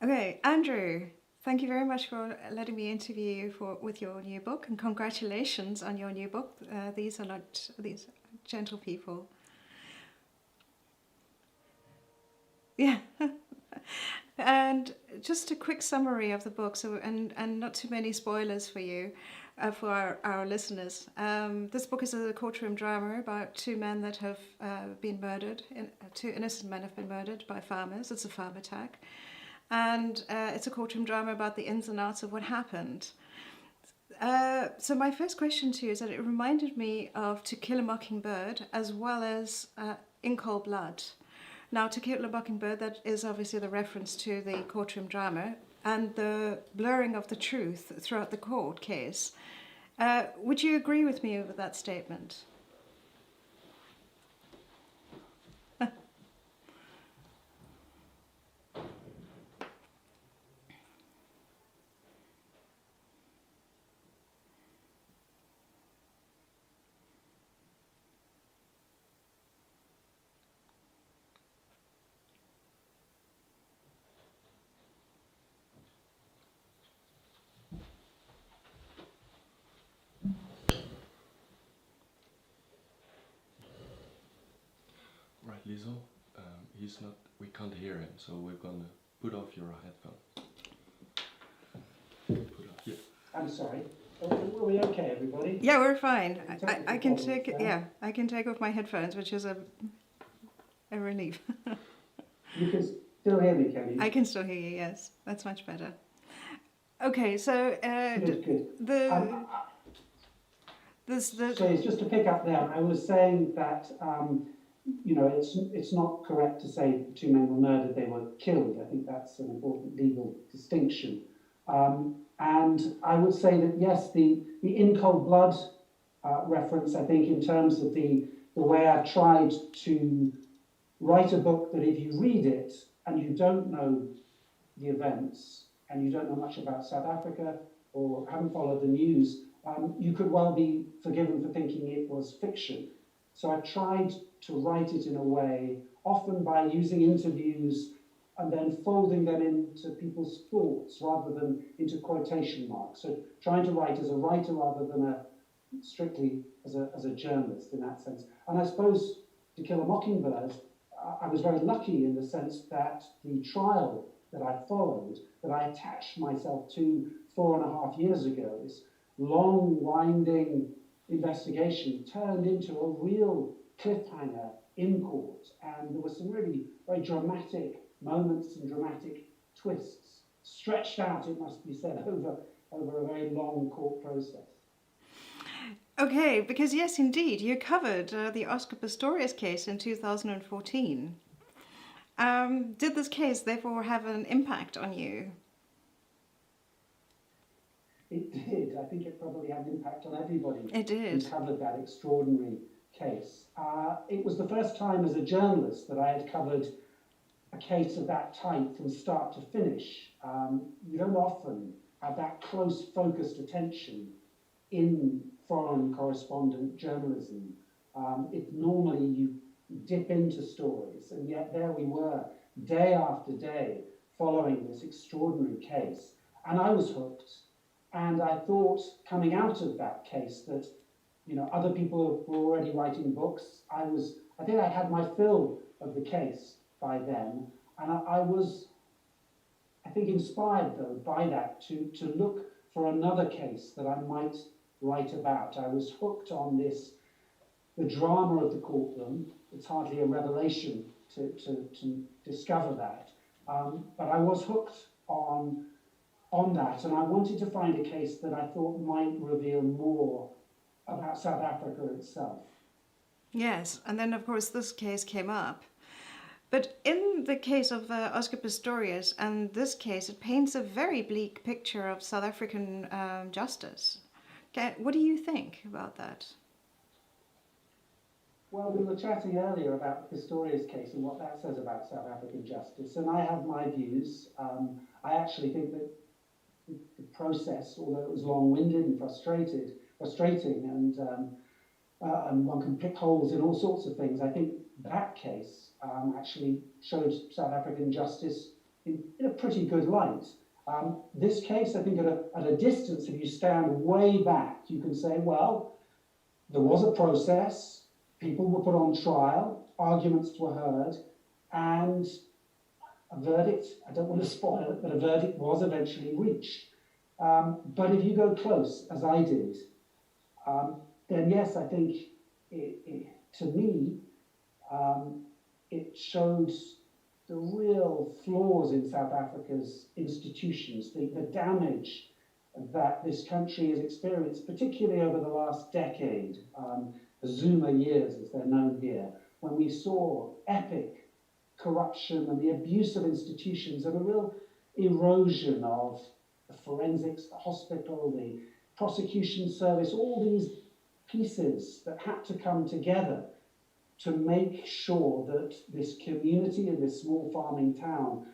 Okay, Andrew, thank you very much for letting me interview you with your new book, and congratulations on your new book. These are not these gentle people. Yeah. And just a quick summary of the book, so and not too many spoilers for you, for our listeners. This book is a courtroom drama about two men that have been murdered. Two innocent men have been murdered by farmers. It's a farm attack, and it's a courtroom drama about the ins and outs of what happened. So my first question to you is that it reminded me of To Kill a Mockingbird as well as In Cold Blood. Now, To Kill a Mockingbird, that is obviously the reference to the courtroom drama and the blurring of the truth throughout the court case. Would you agree with me with that statement? Right, Liesel, he's not, we can't hear him, so we're gonna put off your headphone. Put off, yeah. I'm sorry. Are we okay, everybody? Yeah, we're fine. Technical I can problems take there. yeah, I can take off my headphones, which is a relief. You can still hear me, can you? I can still hear you. Yes, that's much better. Okay, so Good. the this the So it's just to pick up there, I was saying that, it's not correct to say the two men were murdered, they were killed. I think that's an important legal distinction. And I would say that, yes, the in cold blood reference, I think, in terms of the way I've tried to write a book that if you read it and you don't know the events and you don't know much about South Africa or haven't followed the news, you could well be forgiven for thinking it was fiction. So I tried to write it in a way, often by using interviews and then folding them into people's thoughts rather than into quotation marks. So trying to write as a writer rather than strictly as a journalist in that sense. And I suppose To Kill a Mockingbird, I was very lucky in the sense that the trial that I followed, that I attached myself to 4.5 years ago, this long, winding investigation turned into a real cliffhanger in court. And there were some really very dramatic moments and dramatic twists, stretched out, it must be said, over a very long court process. Okay, because yes, indeed, you covered the Oscar Pistorius case in 2014. Did this case therefore have an impact on you? It did. I think it probably had an impact on everybody It did. who covered that extraordinary case. It was the first time as a journalist that I had covered a case of that type from start to finish. You don't often have that close, focused attention in foreign correspondent journalism. Normally you dip into stories, and yet there we were, day after day, following this extraordinary case. And I was hooked. And I thought, coming out of that case, that other people were already writing books. I think I had my fill of the case by then, and I was, I think, inspired though by that to look for another case that I might write about. I was hooked on the drama of the courtroom. It's hardly a revelation to discover that, but I was hooked on that, and I wanted to find a case that I thought might reveal more about South Africa itself. Yes, and then of course this case came up. But in the case of Oscar Pistorius and this case, it paints a very bleak picture of South African justice. Okay, what do you think about that? Well, we were chatting earlier about the Pistorius case and what that says about South African justice, and I have my views. I actually think that the process, although it was long-winded and frustrating, and one can pick holes in all sorts of things, I think that case actually showed South African justice in a pretty good light. This case, I think at a distance, if you stand way back, you can say, well, there was a process, people were put on trial, arguments were heard, and a verdict, I don't want to spoil it, but a verdict was eventually reached. But if you go close, as I did, then yes, I think to me, it shows the real flaws in South Africa's institutions, the damage that this country has experienced, particularly over the last decade, the Zuma years, as they're known here, when we saw epic corruption and the abuse of institutions and a real erosion of the forensics, the hospital, the prosecution service, all these pieces that had to come together to make sure that this community in this small farming town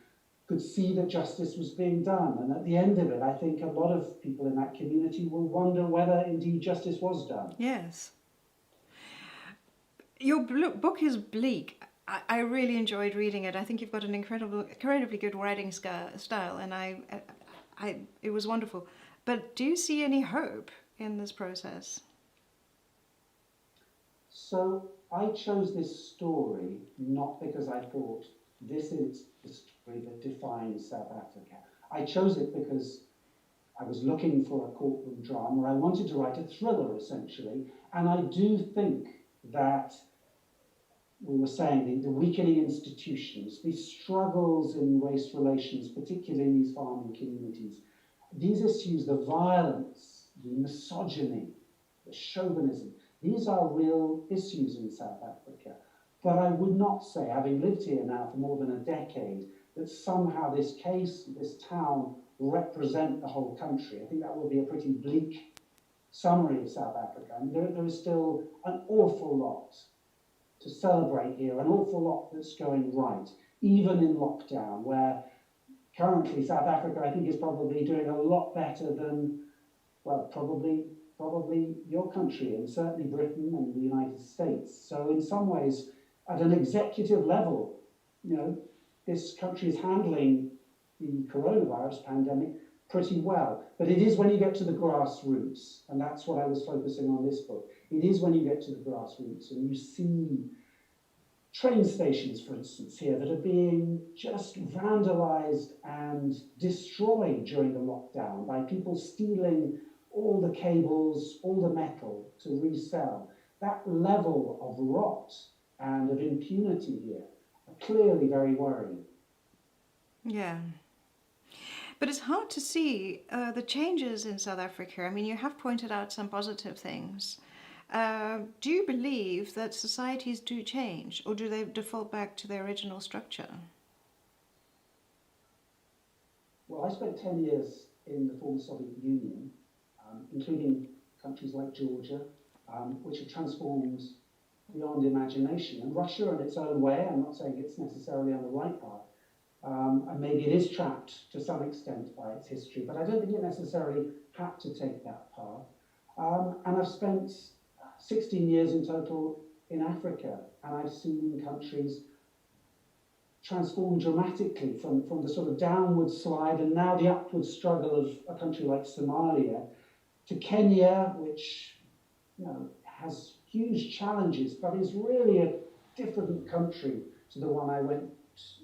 could see that justice was being done. And at the end of it, I think a lot of people in that community will wonder whether indeed justice was done. Yes. Your book is bleak. I really enjoyed reading it. I think you've got an incredibly good writing style, and it was wonderful. But do you see any hope in this process? So I chose this story not because I thought this is the story that defines South Africa. I chose it because I was looking for a courtroom drama. I wanted to write a thriller, essentially. And I do think that we were saying the weakening institutions, these struggles in race relations, particularly in these farming communities, these issues, the violence, the misogyny, the chauvinism, these are real issues in South Africa. But I would not say, having lived here now for more than a decade, that somehow this case, this town, represent the whole country. I think that would be a pretty bleak summary of South Africa. And there is still an awful lot to celebrate here, an awful lot that's going right, even in lockdown, where currently South Africa, I think, is probably doing a lot better than, well, probably your country, and certainly Britain and the United States. So in some ways, at an executive level, this country is handling the coronavirus pandemic pretty well. But it is when you get to the grassroots, and that's what I was focusing on this book, it is when you get to the grassroots and you see train stations, for instance, here that are being just vandalized and destroyed during the lockdown by people stealing all the cables, all the metal to resell. That level of rot and of impunity here are clearly very worrying. Yeah. But it's hard to see the changes in South Africa. I mean, you have pointed out some positive things. Do you believe that societies do change, or do they default back to their original structure? Well, I spent 10 years in the former Soviet Union, including countries like Georgia, which have transformed beyond imagination. And Russia, in its own way, I'm not saying it's necessarily on the right path, and maybe it is trapped to some extent by its history, but I don't think it necessarily had to take that path. And I've spent 16 years in total in Africa, and I've seen countries transform dramatically from the sort of downward slide and now the upward struggle of a country like Somalia to Kenya, which has huge challenges, but is really a different country to the one I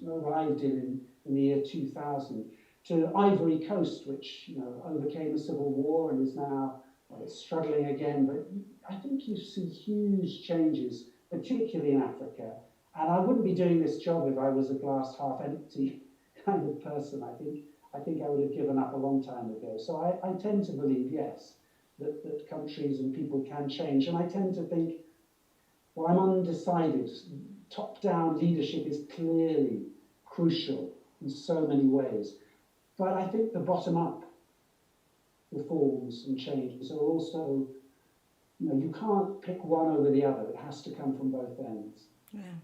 arrived in the year 2000, to Ivory Coast, which overcame a civil war and is now it's struggling again. But I think you see huge changes, particularly in Africa. And I wouldn't be doing this job if I was a glass half empty kind of person. I think I would have given up a long time ago. So I tend to believe, yes, that countries and people can change. And I tend to think, well, I'm undecided. Top-down leadership is clearly crucial in so many ways. But I think the bottom-up reforms and changes are also, you can't pick one over the other. It has to come from both ends. Yeah.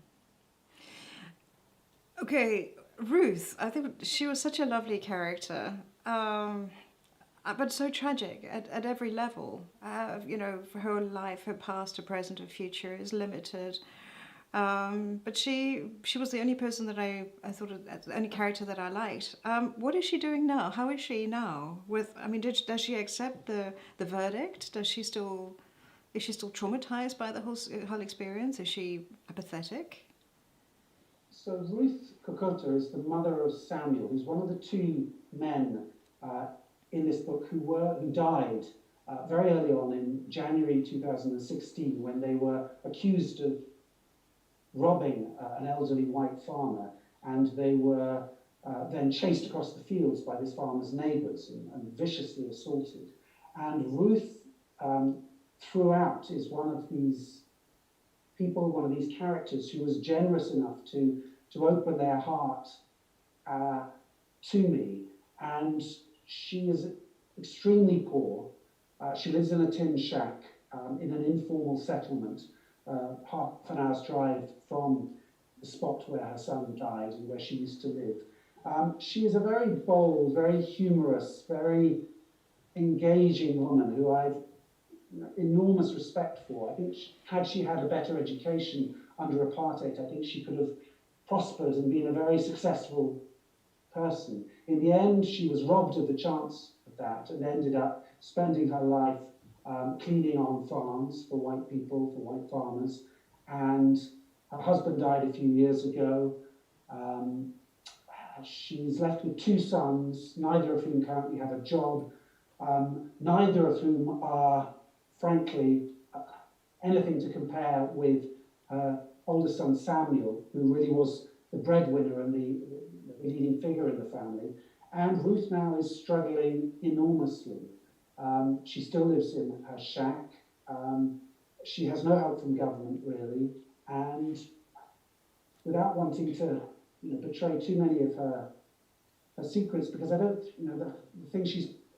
Okay, Ruth, I think she was such a lovely character, but so tragic at every level. For her life, her past, her present, her future is limited. But she was the only person that I thought of, the only character that I liked. What is she doing now? How is she now? Does she accept the verdict? Is she still traumatized by the whole experience? Is she apathetic? So Ruth Kokota is the mother of Samuel, who's one of the two men in this book who died very early on in January 2016 when they were accused of robbing an elderly white farmer, and they were then chased across the fields by this farmer's neighbours and viciously assaulted. And Ruth, throughout, is one of these people, one of these characters who was generous enough to open their heart to me. And she is extremely poor. She lives in a tin shack in an informal settlement, half an hour's drive from the spot where her son died and where she used to live. She is a very bold, very humorous, very engaging woman who I've enormous respect for. I think had she had a better education under apartheid, I think she could have prospered and been a very successful person. In the end, she was robbed of the chance of that and ended up spending her life cleaning on farms for white people, for white farmers. And her husband died a few years ago. She's left with two sons, neither of whom currently have a job, neither of whom are, frankly, anything to compare with her older son Samuel, who really was the breadwinner and the leading figure in the family. And Ruth now is struggling enormously. She still lives in her shack. She has no help from government, really. And without wanting to betray too many of her secrets, because I don't, the thing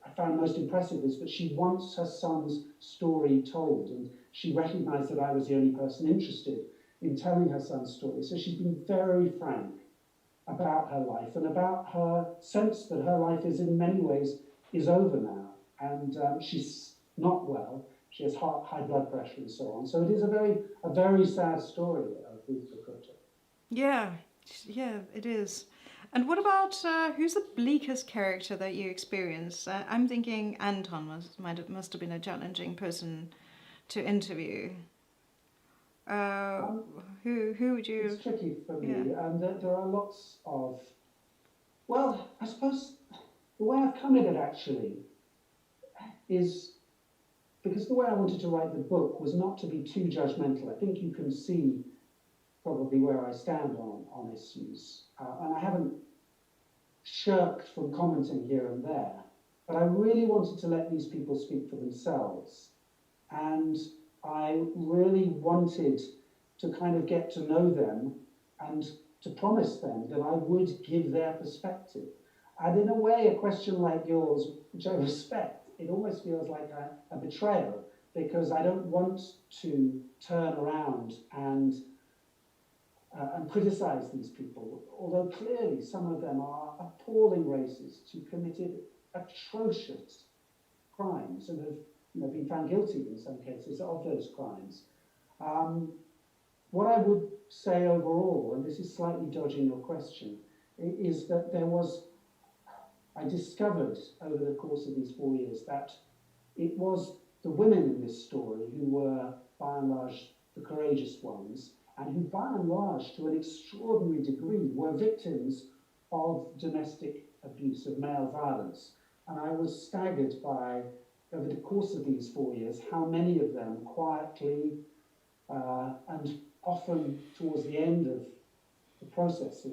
I found most impressive is that she wants her son's story told, and she recognized that I was the only person interested in telling her son's story. So she's been very frank about her life and about her sense that her life is in many ways is over now. And she's not well. She has high blood pressure and so on. So it is a very sad story of Ruth Kokota. Yeah, it is. And what about who's the bleakest character that you experience? I'm thinking Anton must have been a challenging person to interview. Who would you? It's tricky for me. There are lots of. Well, I suppose the way I've come at it actually is because the way I wanted to write the book was not to be too judgmental. I think you can see probably where I stand on issues. And I haven't shirked from commenting here and there, but I really wanted to let these people speak for themselves. And I really wanted to kind of get to know them and to promise them that I would give their perspective. And in a way, a question like yours, which I respect, it almost feels like a betrayal, because I don't want to turn around and criticize these people, although clearly some of them are appalling racists who committed atrocious crimes and have been found guilty in some cases of those crimes. What I would say overall, and this is slightly dodging your question, is that I discovered over the course of these 4 years that it was the women in this story who were, by and large, the courageous ones, and who, by and large, to an extraordinary degree, were victims of domestic abuse, of male violence. And I was staggered by, over the course of these 4 years, how many of them quietly and often towards the end of the process of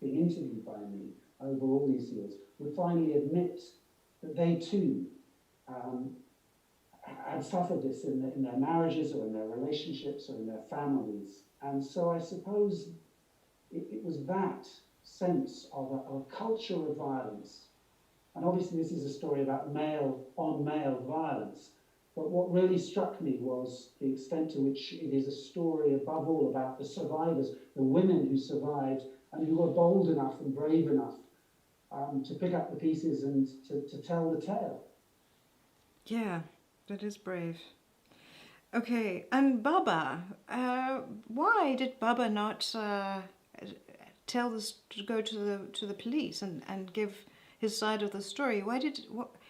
being interviewed by me over all these years, would finally admit that they too had suffered this in their marriages or in their relationships or in their families. And so I suppose it was that sense of a culture of violence. And obviously this is a story about male-on-male violence. But what really struck me was the extent to which it is a story above all about the survivors, the women who survived and who were bold enough and brave enough to pick up the pieces and to tell the tale. Yeah, that is brave. Okay, and Baba, why did Baba not tell us to go to the police and give his side of the story?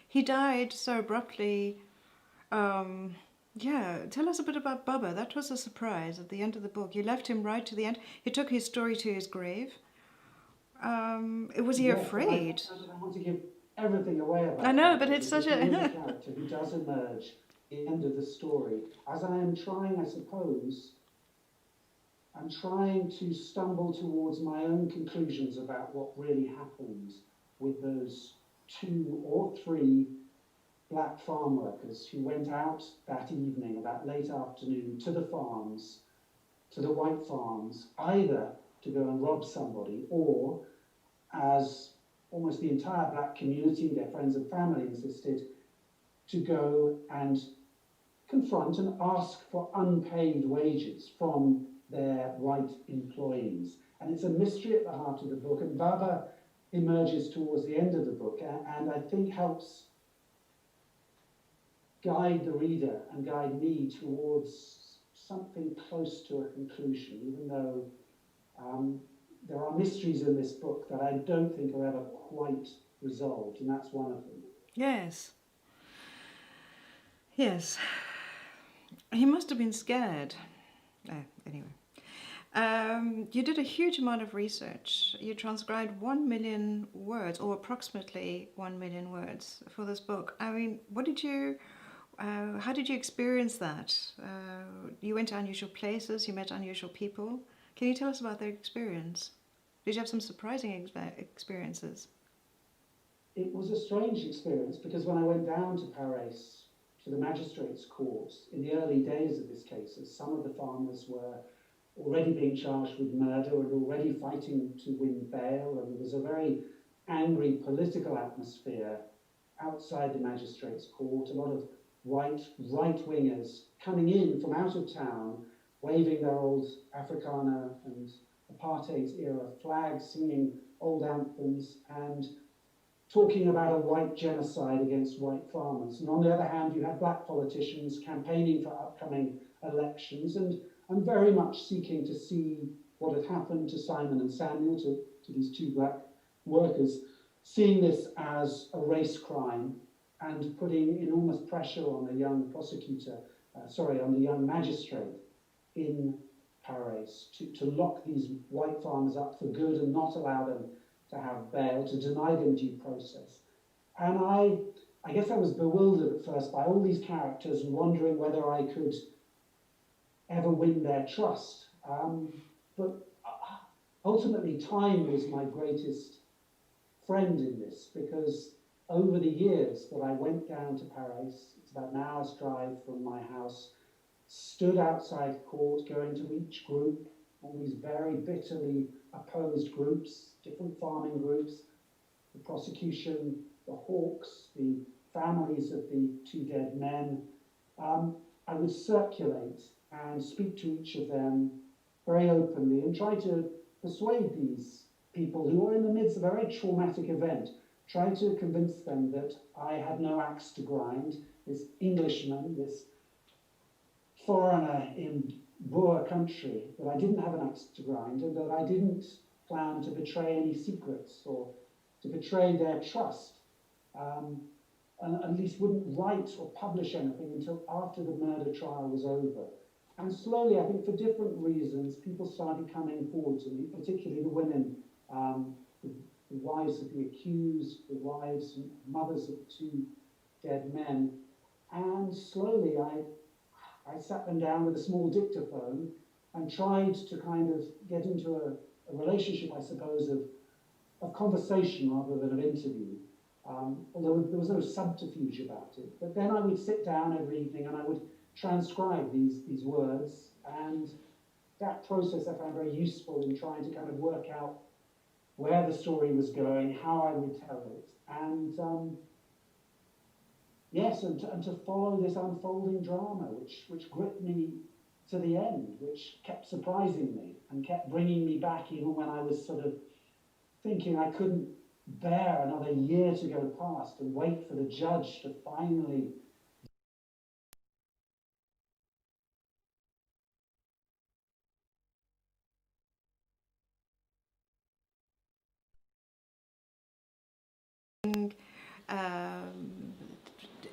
He died so abruptly? Yeah, tell us a bit about Baba. That was a surprise at the end of the book. You left him right to the end. He took his story to his grave. Was he Yes, afraid? I don't want to give everything away about I know, that, but it's such because there is a... a character who does emerge at the end of the story. As I am trying, I suppose, I'm trying to stumble towards my own conclusions about what really happened with those 2 or 3 black farm workers who went out that evening, about late afternoon, to the farms, to the white farms, either to go and rob somebody or, as almost the entire black community, their friends and family insisted, to go and confront and ask for unpaid wages from their white employees. And it's a mystery at the heart of the book, and Baba emerges towards the end of the book and I think helps guide the reader and guide me towards something close to a conclusion, even though there are mysteries in this book that I don't think are ever quite resolved, and that's one of them. Yes. Yes. He must have been scared. Anyway. You did a huge amount of research. You transcribed 1 million words, or approximately 1 million words for this book. I mean, how did you experience that? You went to unusual places, you met unusual people. Can you tell us about their experience? Did you have some surprising experiences? It was a strange experience because when I went down to Parys, to the magistrate's court, in the early days of this case, as some of the farmers were already being charged with murder and already fighting to win bail, and there was a very angry political atmosphere outside the magistrate's court, a lot of right-wingers coming in from out of town, waving their old Afrikaner and apartheid-era flags, singing old anthems, and talking about a white genocide against white farmers. And on the other hand, you had black politicians campaigning for upcoming elections and very much seeking to see what had happened to Simon and Samuel, to these 2 black workers, seeing this as a race crime and putting enormous pressure on the young on the young magistrate in Parys to lock these white farmers up for good and not allow them to have bail, to deny them due process. And I guess I was bewildered at first by all these characters and wondering whether I could ever win their trust. But ultimately, time was my greatest friend in this, because over the years that I went down to Paris, it's about an hour's drive from my house, stood outside court, going to each group, all these very bitterly opposed groups, different farming groups, the prosecution, the hawks, the families of the 2 dead men. I would circulate and speak to each of them very openly and try to persuade these people who were in the midst of a very traumatic event, try to convince them that I had no axe to grind, this Englishman, this foreigner in Boer country, that I didn't have an axe to grind and that I didn't plan to betray any secrets or to betray their trust, and at least wouldn't write or publish anything until after the murder trial was over. And slowly, I think for different reasons, people started coming forward to me, particularly the women, the wives of the accused, the wives and mothers of 2 dead men. And slowly, I sat them down with a small dictaphone and tried to kind of get into a relationship, I suppose, of conversation rather than an interview. Although there was no subterfuge about it. But then I would sit down every evening and I would transcribe these words, and that process I found very useful in trying to kind of work out where the story was going, how I would tell it, and yes, and to follow this unfolding drama, which gripped me to the end, which kept surprising me and kept bringing me back even when I was sort of thinking I couldn't bear another year to go past and wait for the judge to finally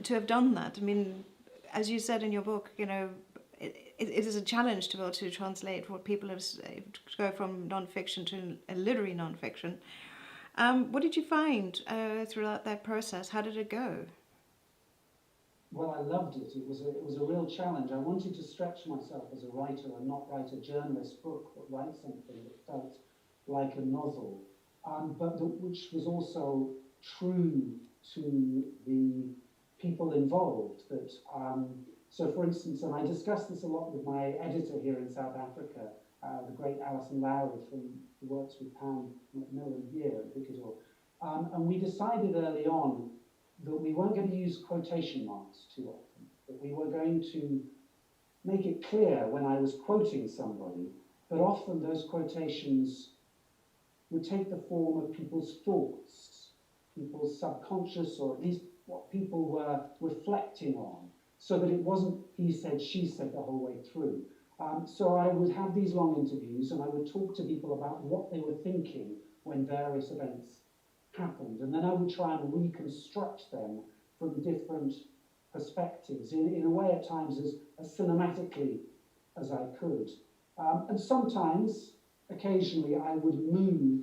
to have done that. I mean, as you said in your book, you know, it is a challenge to be able to translate what people have to go from non-fiction to a literary non-fiction. What did you find throughout that process? How did it go? Well, I loved it. It was a real challenge. I wanted to stretch myself as a writer and not write a journalist book, but write something that felt like a novel, which was also true to the people involved. So, for instance, and I discussed this a lot with my editor here in South Africa, the great Alison Lowry, who works with Pam McMillan here at Picador, and we decided early on that we weren't going to use quotation marks too often, that we were going to make it clear when I was quoting somebody that often those quotations would take the form of people's thoughts, people's subconscious, or at least what people were reflecting on, so that it wasn't he said, she said the whole way through. So I would have these long interviews and I would talk to people about what they were thinking when various events happened, and then I would try and reconstruct them from different perspectives, in a way at times as cinematically as I could. And sometimes, occasionally, I would move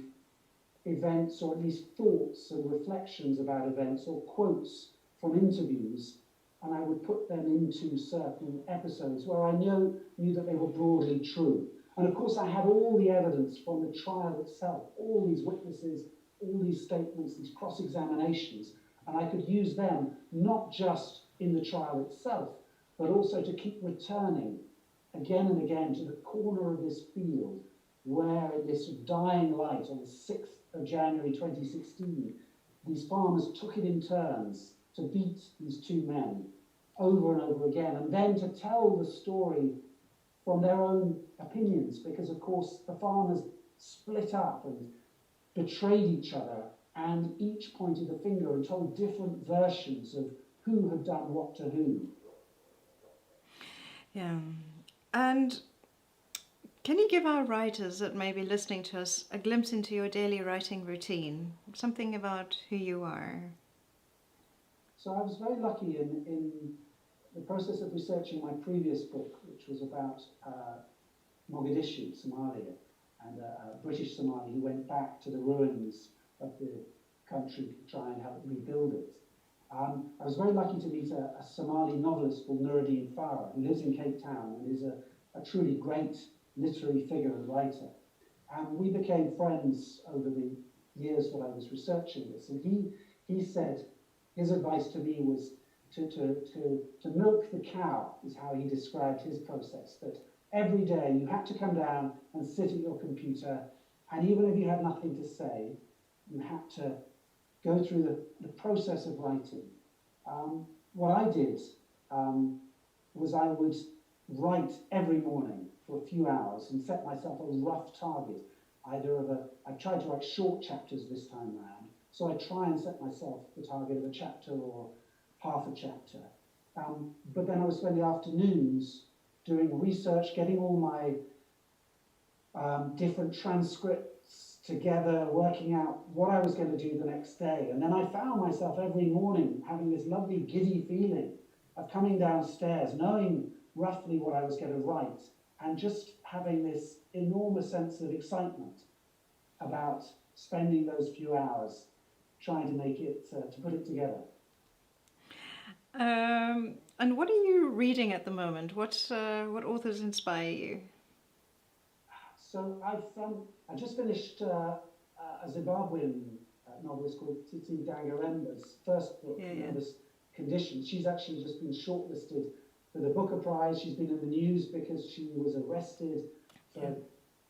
events, or at least thoughts and reflections about events, or quotes from interviews, and I would put them into certain episodes where I knew that they were broadly true. And of course I had all the evidence from the trial itself, all these witnesses, all these statements, these cross-examinations, and I could use them not just in the trial itself, but also to keep returning again and again to the corner of this field where, in this dying light on the 6th of January 2016, these farmers took it in turns to beat these two men over and over again, and then to tell the story from their own opinions, because of course the farmers split up and betrayed each other, and each pointed the finger and told different versions of who had done what to whom. Yeah. And can you give our writers that may be listening to us a glimpse into your daily writing routine? Something about who you are? So I was very lucky in the process of researching my previous book, which was about Mogadishu, Somalia, and a British Somali who went back to the ruins of the country to try and help rebuild it. I was very lucky to meet a Somali novelist called Nuruddin Farah, who lives in Cape Town and is a truly great literary figure and writer. And we became friends over the years that I was researching this. And he said his advice to me was to milk the cow, is how he described his process, that every day you had to come down and sit at your computer, and even if you had nothing to say, you had to go through the process of writing. What I did was I would write every morning for a few hours and set myself a rough target, I tried to write short chapters this time round, so I try and set myself the target of a chapter or half a chapter. But then I would spend the afternoons doing research, getting all my different transcripts together, working out what I was going to do the next day. And then I found myself every morning having this lovely giddy feeling of coming downstairs, knowing roughly what I was going to write, and just having this enormous sense of excitement about spending those few hours trying to make it, to put it together. And what are you reading at the moment? What authors inspire you? So I just finished a Zimbabwean novelist called Titi Dangaremba's first book, Nervous Conditions. She's actually just been shortlisted for the Booker Prize. She's been in the news because she was arrested for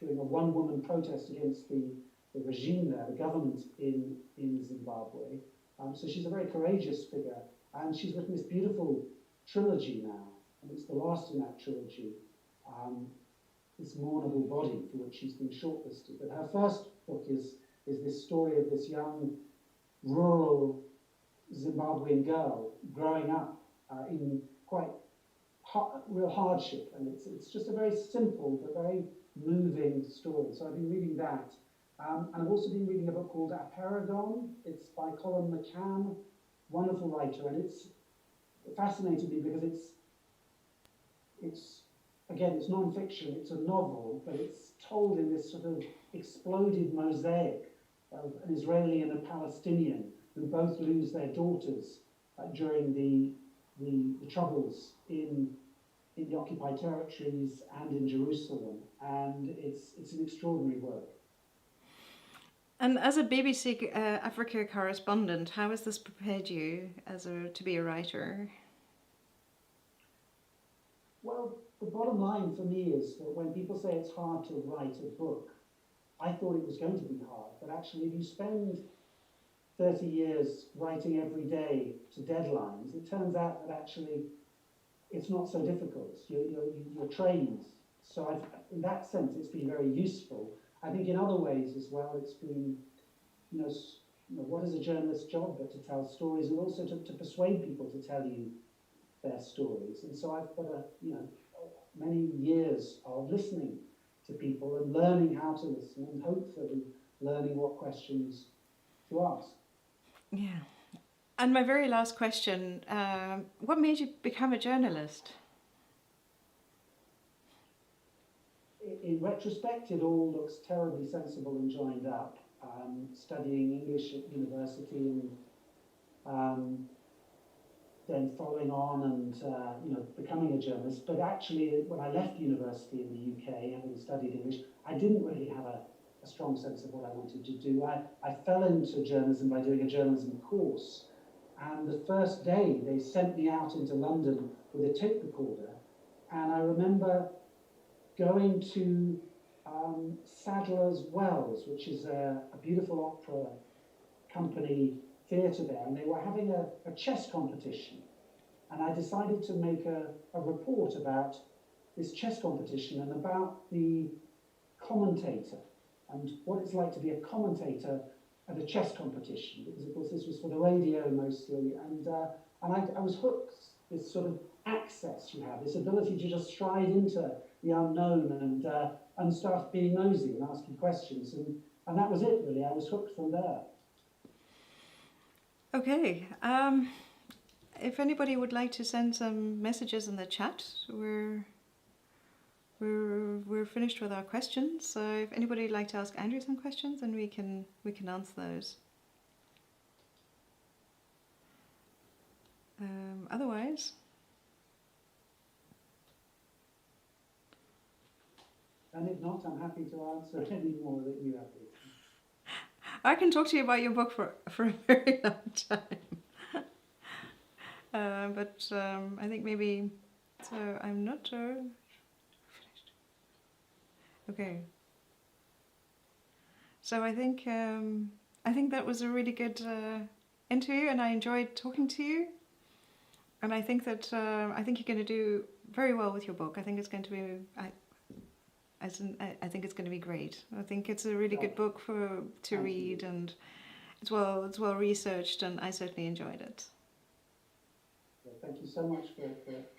doing a one-woman protest against the regime there, the government in Zimbabwe. So she's a very courageous figure, and she's written this beautiful trilogy now, and it's the last in that trilogy, this Mournable Body, for which she's been shortlisted. But her first book is this story of this young rural Zimbabwean girl growing up in quite real hardship, and it's just a very simple but very moving story. So I've been reading that. And I've also been reading a book called Paragon. It's by Colin McCann, wonderful writer, and it fascinated me because it's again, it's non-fiction, it's a novel, but it's told in this sort of exploded mosaic of an Israeli and a Palestinian who both lose their daughters during the troubles in the occupied territories and in Jerusalem, and it's an extraordinary work. And as a BBC Africa correspondent, how has this prepared you to be a writer? Well, the bottom line for me is that when people say it's hard to write a book, I thought it was going to be hard, but actually if you spend 30 years writing every day to deadlines, it turns out that actually it's not so difficult. You're trained. So in that sense, it's been very useful. I think in other ways as well, it's been, what is a journalist's job but to tell stories and also to persuade people to tell you their stories. And so I've got many years of listening to people and learning how to listen and hopefully learning what questions to ask. Yeah. And my very last question, what made you become a journalist? In retrospect, it all looks terribly sensible and joined up. Studying English at university and then following on and becoming a journalist. But actually, when I left university in the UK, having studied English, I didn't really have a strong sense of what I wanted to do. I fell into journalism by doing a journalism course. And the first day, they sent me out into London with a tape recorder. And I remember going to Sadler's Wells, which is a beautiful opera company theatre there, and they were having a chess competition. And I decided to make a report about this chess competition and about the commentator and what it's like to be a commentator at a chess competition, because of course this was for the radio mostly, and I was hooked. This sort of access you have, this ability to just stride into the unknown and start being nosy and asking questions, and that was it really. I was hooked from there. Okay. If anybody would like to send some messages in the chat, we're finished with our questions. So if anybody would like to ask Andrew some questions, then we can answer those. Otherwise, and if not, I'm happy to answer any more that you have. I can talk to you about your book for a very long time. But I think maybe, so I'm not sure. Okay. So I think that was a really good interview, and I enjoyed talking to you. And I think that you're going to do very well with your book. I think it's going to be. I think it's going to be great. I think it's a really good book to read, and it's well researched, and I certainly enjoyed it. Well, thank you so much for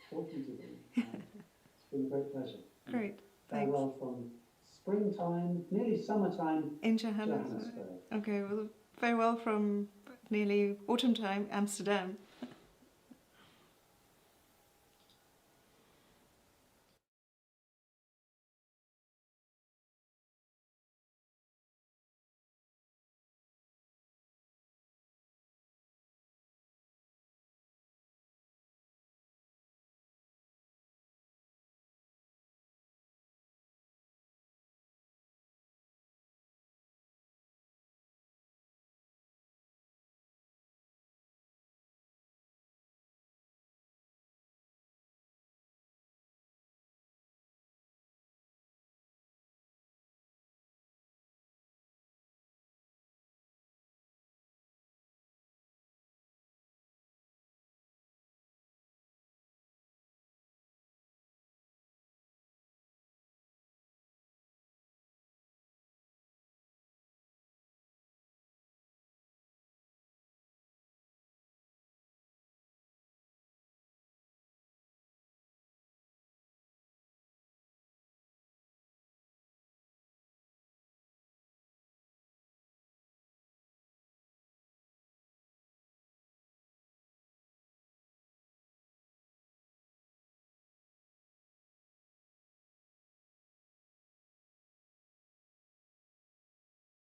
talking to me. It's been a great pleasure. Great, thanks. Farewell from springtime, nearly summertime in Johannesburg. Okay, well, farewell from nearly autumn time, Amsterdam.